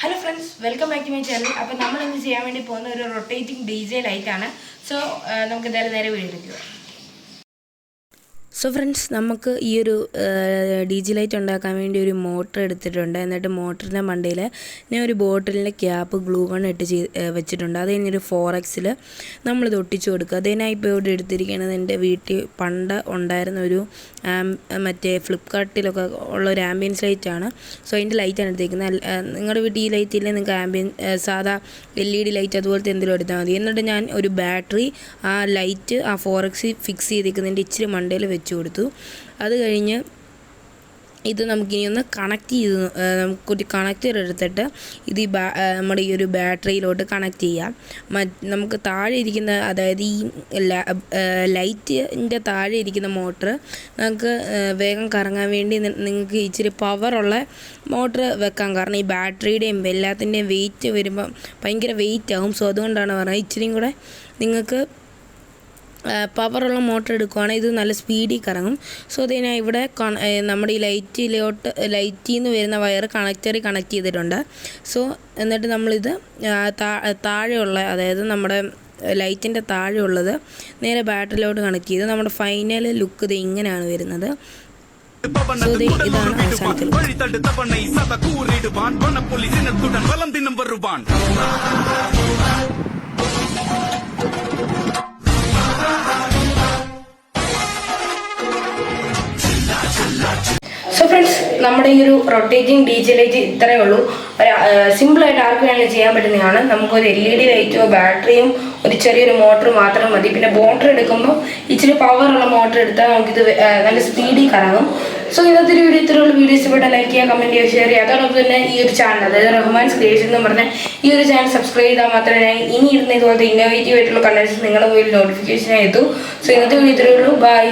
Hello friends, welcome back to my channel. Now we will see a rotating DJ light. So, we will see a So friends, നമുക്ക് ഈ ഒരു ഡിജി light ഉണ്ടാക്കാൻ വേണ്ടി ഒരു motor എടുത്തിട്ടുണ്ട്. എന്നിട്ട് മോട്ടറിന്റെ മണ്ടയിൽ ഞാൻ ഒരു ബോട്ടിലിന്റെ ക്യാപ്പ് ഗ്ലൂ ഗൺ ഇട്ട് വെച്ചിട്ടുണ്ട്. അത് കഴിഞ്ഞൊരു 4x നമ്മൾ ഇത് ഒട്ടിച്ചു കൊടുക്കുക. അതിനായി ഇപ്പോൾ ഇവിടെ എടുത്തിരിക്കുന്നത് എൻ്റെ വീട്ടിൽ പണ്ട് ഉണ്ടായിരുന്ന ഒരു മറ്റേ ഫ്ലിപ്കാർട്ടിലൊക്കെ ഉള്ള ഒരു ആംബിയൻസ് ലൈറ്റ് ആണ്. സോ അതിൻ്റെ ലൈറ്റാണ് എടുത്തിരിക്കുന്നത്. നിങ്ങളുടെ വീട്ടിൽ ഈ ലൈറ്റ് ഇല്ലേ, നിങ്ങൾക്ക് സാധാ LED ലൈറ്റ് അതുപോലത്തെ എന്തെങ്കിലും എടുത്താൽ മതി. എന്നിട്ട് ഞാൻ ഒരു ബാറ്ററി ആ ലൈറ്റ് ആ 4x ഫിക്സ് ചെയ്തിരിക്കുന്നതിൻ്റെ ഇച്ചിരി മണ്ടയിൽ വെച്ചു കൊടുത്തു. അത് കഴിഞ്ഞ് ഇത് നമുക്കിനി ഒന്ന് കണക്ട് ചെയ്ത് നമുക്കൊരു കണക്ടർ എടുത്തിട്ട് ഇത് നമ്മുടെ ഈ ഒരു ബാറ്ററിയിലോട്ട് കണക്ട് ചെയ്യാം. നമുക്ക് താഴെ ഇരിക്കുന്ന, അതായത് ഈ ലൈറ്റിൻ്റെ താഴെ ഇരിക്കുന്ന മോട്ടർ നമുക്ക് വേഗം കറങ്ങാൻ വേണ്ടി നിങ്ങൾക്ക് ഇച്ചിരി പവറുള്ള മോട്ടർ വെക്കാം. കാരണം ഈ ബാറ്ററിയുടെയും എല്ലാത്തിൻ്റെയും വെയിറ്റ് വരുമ്പോൾ ഭയങ്കര വെയിറ്റ് ആകും. സോ അതുകൊണ്ടാണ് പറയുന്നത് ഇച്ചിരിയും കൂടെ നിങ്ങൾക്ക് പവറുള്ള മോട്ടർ എടുക്കുകയാണെങ്കിൽ ഇത് നല്ല സ്പീഡിൽ കറങ്ങും. സോ അതിനാ ഇവിടെ നമ്മുടെ ഈ ലൈറ്റിൽ നിന്ന് വരുന്ന വയർ കണക്ടറിൽ കണക്ട് ചെയ്തിട്ടുണ്ട്. സോ എന്നിട്ട് നമ്മളിത് താഴെയുള്ള, അതായത് നമ്മുടെ ലൈറ്റിൻ്റെ താഴെയുള്ളത് നേരെ ബാറ്ററിയിലോട്ട് കണക്ട് ചെയ്ത് നമ്മുടെ ഫൈനൽ ലുക്ക് ഇത് ഇങ്ങനെയാണ് വരുന്നത്. സോ ഇതാണ് അവസാനത്തിൽ. സോ ഫ്രണ്ട്സ്, നമ്മുടെ ഈ ഒരു റൊട്ടേറ്റിംഗ് DJ ലൈറ്റ് ഇത്രയേ ഉള്ളൂ. സിമ്പിളായിട്ട് ആർക്ക് വേണമെങ്കിലും ചെയ്യാൻ പറ്റുന്നതാണ്. നമുക്കൊരു LED ലൈറ്റോ ബാറ്ററിയും ഒരു ചെറിയൊരു മോട്ടർ മാത്രം മതി. പിന്നെ മോട്ടർ എടുക്കുമ്പോൾ ഇച്ചിരി പവറുള്ള മോട്ടർ എടുത്താൽ നമുക്കിത് നല്ല സ്പീഡിൽ കറങ്ങും. സോ ഇന്നത്തെ ഒരു വീഡിയോ ഇത്രയുള്ള വീഡിയോ ഇഷ്ടപ്പെട്ട ലൈക്ക് ചെയ്യുക, കമൻറ്റ് ചെയ്യുക, ഷെയർ ചെയ്യുക. അതോടൊപ്പം തന്നെ ഈ ഒരു ചാനൽ, അതായത് റഹ്മാൻസ് ക്രിയേഷൻ എന്ന് പറഞ്ഞാൽ ഈ ഒരു ചാനൽ സബ്സ്ക്രൈബ് ചെയ്താൽ മാത്രമേ ഞാൻ ഇനി ഇടുന്ന ഇതുപോലത്തെ ഇന്നോവേറ്റീവ് ആയിട്ടുള്ള കണ്ടൻസ് നിങ്ങളുടെ കയ്യിൽ നോട്ടിഫിക്കേഷനായി എത്തും. സോ ഇന്നത്തെ വീഡിയോ ഇത്രയേ ഉള്ളൂ. ബൈ.